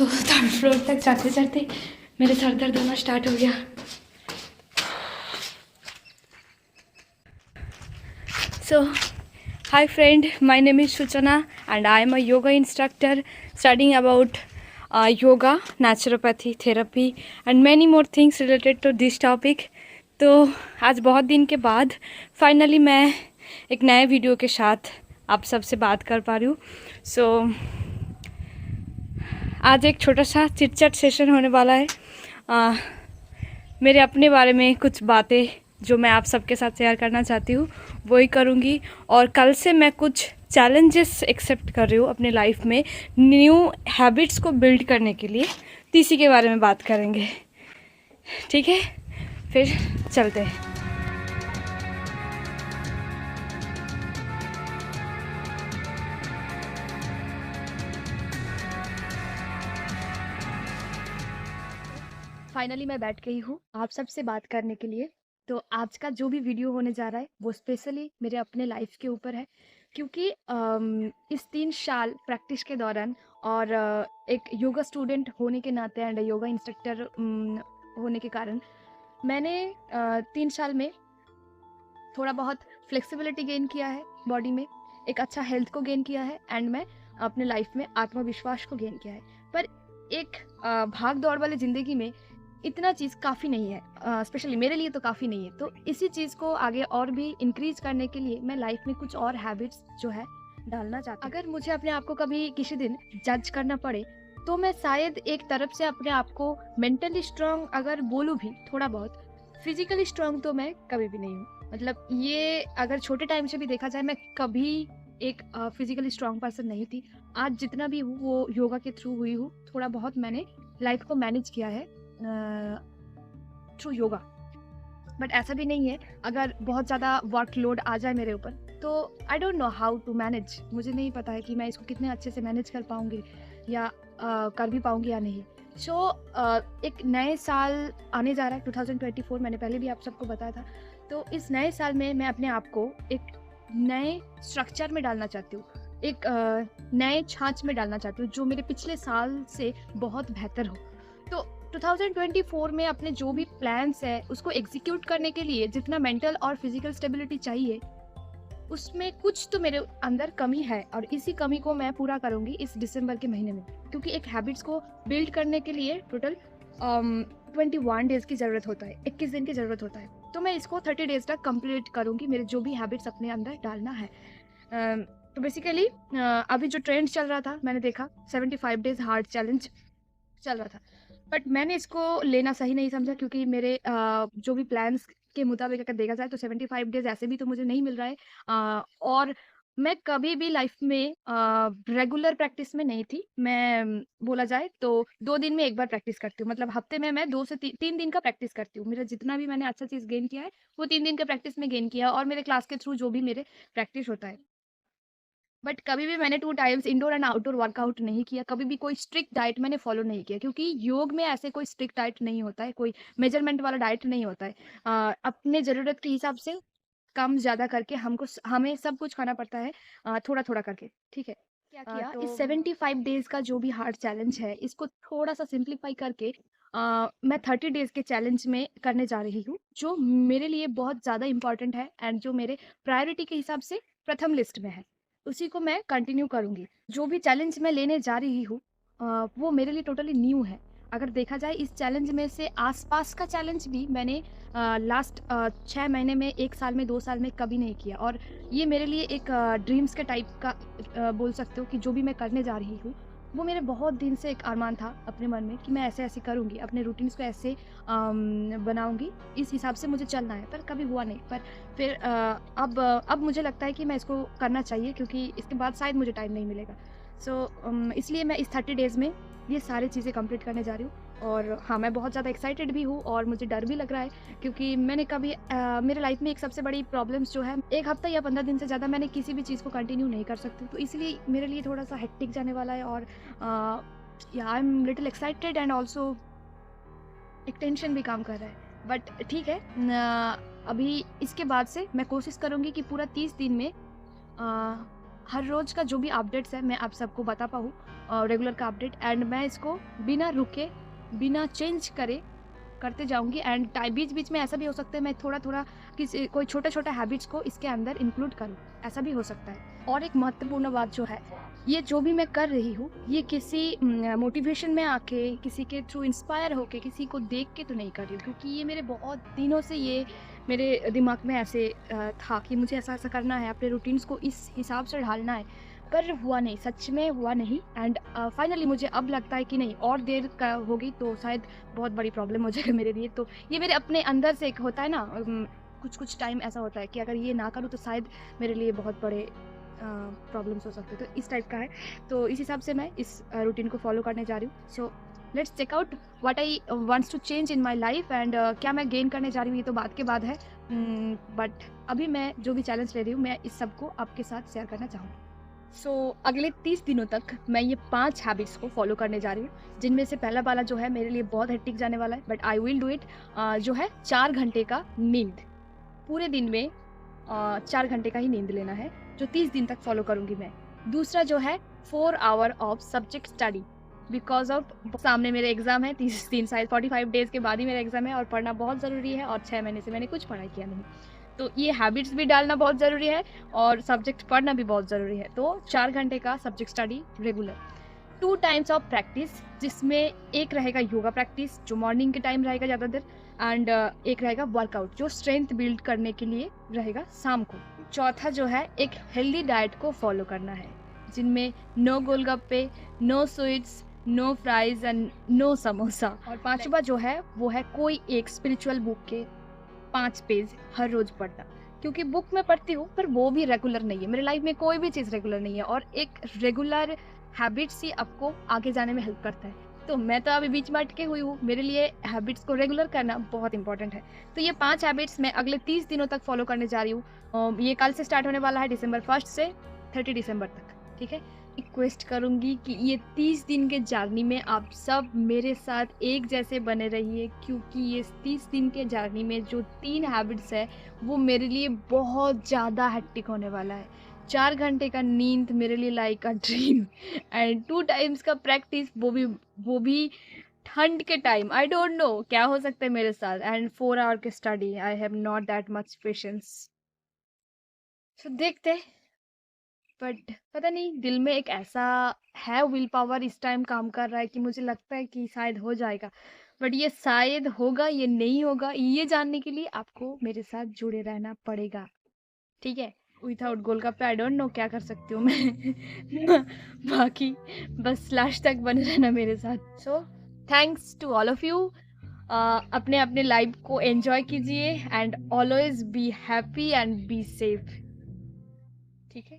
So third floor तक जाते जाते मेरे सर दर्द होना स्टार्ट हो गया। So, hi friend, my name is Shuchana and I am a yoga instructor studying about yoga, naturopathy, therapy and many more things related to this topic. तो आज बहुत दिन के बाद फाइनली मैं एक नए वीडियो के साथ आप सबसे बात कर पा रही हूँ। सो आज एक छोटा सा चिट चैट सेशन होने वाला है। मेरे अपने बारे में कुछ बातें जो मैं आप सबके साथ शेयर करना चाहती हूँ वही करूँगी। और कल से मैं कुछ चैलेंजेस एक्सेप्ट कर रही हूँ अपने लाइफ में न्यू हैबिट्स को बिल्ड करने के लिए, तो इसी के बारे में बात करेंगे। ठीक है, फिर चलते हैं। फाइनली मैं बैठ गई हूँ आप सबसे बात करने के लिए। तो आज का जो भी वीडियो होने जा रहा है वो स्पेशली मेरे अपने लाइफ के ऊपर है, क्योंकि इस 3 साल प्रैक्टिस के दौरान और एक योगा स्टूडेंट होने के नाते एंड योगा इंस्ट्रक्टर होने के कारण मैंने 3 साल में थोड़ा बहुत फ्लेक्सिबिलिटी गेन किया है बॉडी में, एक अच्छा हेल्थ को गेन किया है एंड मैं अपने लाइफ में आत्मविश्वास को गेन किया है। पर एक भाग दौड़ वाली ज़िंदगी में इतना चीज़ काफ़ी नहीं है, स्पेशली मेरे लिए तो काफ़ी नहीं है। तो इसी चीज़ को आगे और भी इंक्रीज करने के लिए मैं लाइफ में कुछ और हैबिट्स जो है डालना चाहती हूँ। अगर मुझे अपने आप को कभी किसी दिन जज करना पड़े तो मैं शायद एक तरफ से अपने आप को मेंटली स्ट्रांग अगर बोलूँ भी थोड़ा बहुत, फिजिकली स्ट्रांग तो मैं कभी भी नहीं हूँ। मतलब ये अगर छोटे टाइम से भी देखा जाए मैं कभी एक फिजिकली स्ट्रांग पर्सन नहीं थी। आज जितना भी हूँ वो योगा के थ्रू हुई हूँ। थोड़ा बहुत मैंने लाइफ को मैनेज किया है थ्रू योगा। बट ऐसा भी नहीं है अगर बहुत ज़्यादा वर्कलोड आ जाए मेरे ऊपर तो I don't know how to manage. मुझे नहीं पता है कि मैं इसको कितने अच्छे से मैनेज कर पाऊँगी या कर भी पाऊँगी या नहीं। सो एक नए साल आने जा रहा है 2024, मैंने पहले भी आप सबको बताया था। तो इस नए साल में मैं अपने आप को एक नए स्ट्रक्चर में डालना चाहती हूँ, एक नए छांच में डालना चाहती हूँ जो मेरे पिछले साल से बहुत बेहतर हो। तो 2024 में अपने जो भी प्लान्स है उसको एग्जीक्यूट करने के लिए जितना मेंटल और फिजिकल स्टेबिलिटी चाहिए उसमें कुछ तो मेरे अंदर कमी है और इसी कमी को मैं पूरा करूंगी इस दिसंबर के महीने में। क्योंकि एक हैबिट्स को बिल्ड करने के लिए टोटल 21 डेज की ज़रूरत होता है, 21 दिन की ज़रूरत होता है। तो मैं इसको 30 डेज तक कंप्लीट करूंगी, मेरे जो भी हैबिट्स अपने अंदर डालना है। तो बेसिकली अभी जो ट्रेंड चल रहा था मैंने देखा 75 डेज हार्ड चैलेंज चल रहा था, बट मैंने इसको लेना सही नहीं समझा। क्योंकि मेरे जो भी प्लान्स के मुताबिक अगर देखा जाए तो 75 डेज ऐसे भी तो मुझे नहीं मिल रहा है। और मैं कभी भी लाइफ में रेगुलर प्रैक्टिस में नहीं थी। मैं बोला जाए तो 2 दिन में एक बार प्रैक्टिस करती हूँ। मतलब हफ्ते में मैं 2 से 3 दिन का प्रैक्टिस करती हूँ। मेरा जितना भी मैंने अच्छा चीज़ गेन किया है वो 3 दिन के प्रैक्टिस में गेन किया है और मेरे क्लास के थ्रू जो भी मेरे प्रैक्टिस होता है। बट कभी भी मैंने 2 times indoor and outdoor workout नहीं किया। कभी भी कोई स्ट्रिक्ट डाइट मैंने फॉलो नहीं किया, क्योंकि योग में ऐसे कोई स्ट्रिक्ट डाइट नहीं होता है, कोई मेजरमेंट वाला डाइट नहीं होता है। अपने ज़रूरत के हिसाब से कम ज़्यादा करके हमें सब कुछ खाना पड़ता है, थोड़ा-थोड़ा करके, ठीक है? क्या किया इस 75 डेज़ का जो भी हार्ड चैलेंज है इसको थोड़ा-सा सिम्प्लीफाई करके मैं 30 डेज़ के चैलेंज में करने जा रही हूँ, जो मेरे लिए बहुत ज़्यादा इम्पोर्टेंट है एंड जो मेरे प्रायोरिटी के हिसाब से प्रथम लिस्ट में है। उसी को मैं कंटिन्यू करूँगी। जो भी चैलेंज मैं लेने जा रही हूँ वो मेरे लिए टोटली न्यू है। अगर देखा जाए इस चैलेंज में से आस-पास का चैलेंज भी मैंने लास्ट 6 महीने में, 1 साल में, 2 साल में कभी नहीं किया। और ये मेरे लिए एक ड्रीम्स के टाइप का बोल सकते हो कि जो भी मैं करने जा रही हूँ वो मेरे बहुत दिन से एक अरमान था अपने मन में कि मैं ऐसे-ऐसे करूँगी, अपने रूटीन्स को ऐसे बनाऊँगी, इस हिसाब से मुझे चलना है, पर कभी हुआ नहीं। पर फिर अब मुझे लगता है कि मैं इसको करना चाहिए, क्योंकि इसके बाद शायद मुझे टाइम नहीं मिलेगा। सो इसलिए मैं इस 30 डेज़ में ये सारी चीज़ें कंप्लीट करने जा रही हूँ। और हाँ, मैं बहुत ज़्यादा एक्साइटेड भी हूँ और मुझे डर भी लग रहा है, क्योंकि मैंने कभी मेरे लाइफ में एक सबसे बड़ी प्रॉब्लम्स जो है 1 हफ्ता या 15 दिन से ज़्यादा मैंने किसी भी चीज़ को कंटिन्यू नहीं कर सकती। तो इसलिए मेरे लिए थोड़ा-सा हेक्टिक जाने वाला है और या I am little excited and also एक टेंशन भी काम कर रहा है। बट ठीक है, अभी इसके बाद से मैं कोशिश करूँगी कि पूरा 30 दिन में हर रोज़ का जो भी अपडेट्स है मैं आप सबको बता पाऊँ, रेगुलर का अपडेट, एंड मैं इसको बिना रुके, बिना चेंज करे करते जाऊँगी। एंड बीच-बीच में ऐसा भी हो सकता है मैं थोड़ा-थोड़ा किसी कोई छोटा-छोटा हैबिट्स को इसके अंदर इंक्लूड करूँ, ऐसा भी हो सकता है। और एक महत्वपूर्ण बात जो है, ये जो भी मैं कर रही हूँ, ये किसी मोटिवेशन में आके, किसी के थ्रू इंस्पायर होके, किसी को देख के तो नहीं कर रही हूँ, क्योंकि ये मेरे बहुत दिनों से ये मेरे दिमाग में ऐसे था कि मुझे ऐसा-ऐसा करना है, अपने रूटीन्स को इस हिसाब से ढालना है, पर हुआ नहीं, सच में हुआ नहीं। एंड फाइनली मुझे अब लगता है कि नहीं, और देर का होगी तो शायद बहुत बड़ी प्रॉब्लम हो जाएगा मेरे लिए। तो ये मेरे अपने अंदर से एक होता है ना, कुछ टाइम ऐसा होता है कि अगर ये ना करूँ तो शायद मेरे लिए बहुत बड़े प्रॉब्लम्स हो सकते हैं, तो इस टाइप का है। तो इस हिसाब से मैं इस रूटीन को फॉलो करने जा रही हूँ। So let's check out what I wants to change in my life, and क्या मैं गेन करने जा रही हूँ ये तो बात के बाद है, बट अभी मैं जो भी चैलेंज ले रही हूँ मैं इस सब को आपके साथ शेयर करना चाहूँगी। सो अगले 30 दिनों तक मैं ये 5 हैबिट्स को फॉलो करने जा रही हूँ, जिनमें से पहला वाला जो है मेरे लिए बहुत हेक्टिक जाने वाला है, but I will do it, जो है 4 घंटे का नींद। पूरे दिन में 4 घंटे का ही नींद लेना है, जो 30 दिन तक फॉलो करूँगी मैं। दूसरा जो है 4 hour of subject study, because of सामने मेरे एग्ज़ाम है, 30 दिन शायद 45 डेज़ के बाद ही मेरा एग्ज़ाम है, और पढ़ना बहुत ज़रूरी है, और 6 महीने से मैंने कुछ पढ़ाई किया नहीं। तो ये हैबिट्स भी डालना बहुत ज़रूरी है, और सब्जेक्ट पढ़ना भी बहुत ज़रूरी है। तो 4 घंटे का subject study regular. 2 times of practice, जिसमें एक रहेगा योगा प्रैक्टिस जो मॉर्निंग के टाइम रहेगा ज़्यादातर, एंड एक रहेगा वर्कआउट जो स्ट्रेंथ बिल्ड करने के लिए रहेगा शाम को। चौथा जो है एक हेल्दी डाइट को फॉलो करना है, जिनमें no golgappe, no sweets, no fries and no samosa. और पांचवा जो है वो है कोई एक स्पिरिचुअल बुक के 5 पेज हर रोज पढ़ना, क्योंकि बुक मैं पढ़ती हूँ पर वो भी रेगुलर नहीं है। मेरी लाइफ में कोई भी चीज़ रेगुलर नहीं है, और एक रेगुलर हैबिट्स ही आपको आगे जाने में हेल्प करता है। तो मैं तो अभी बीच में अटके हुई हूँ, मेरे लिए हैबिट्स को रेगुलर करना बहुत इंपॉर्टेंट है। तो ये 5 हैबिट्स मैं अगले 30 दिनों तक फॉलो करने जा रही हूँ। ये कल से स्टार्ट होने वाला है, December 1 से 30 दिसंबर तक, ठीक है। रिक्वेस्ट करूँगी कि ये 30 दिन के जर्नी में आप सब मेरे साथ एक जैसे बने रहिए, क्योंकि ये 30 दिन के जर्नी में जो 3 हैबिट्स है वो मेरे लिए बहुत ज़्यादा हेक्टिक होने वाला है। 4 घंटे का नींद मेरे लिए like a dream, and 2 times का प्रैक्टिस, वो भी ठंड के टाइम। आई डोंट नो क्या हो सकता है मेरे साथ, एंड 4 आवर की study. I have not that much patience. So देखते, बट पता नहीं दिल में एक ऐसा है, विल पावर इस टाइम काम कर रहा है कि मुझे लगता है कि शायद हो जाएगा। बट ये शायद होगा, ये नहीं होगा, ये जानने के लिए आपको मेरे साथ जुड़े रहना पड़ेगा, ठीक है। Without golgappe I don't no क्या कर सकती हूँ मैं। बाकी बस लास्ट तक बने रहना मेरे साथ। So thanks to all of you. अपने अपने लाइफ को एंजॉय कीजिए, and always be happy and be safe, ठीक है।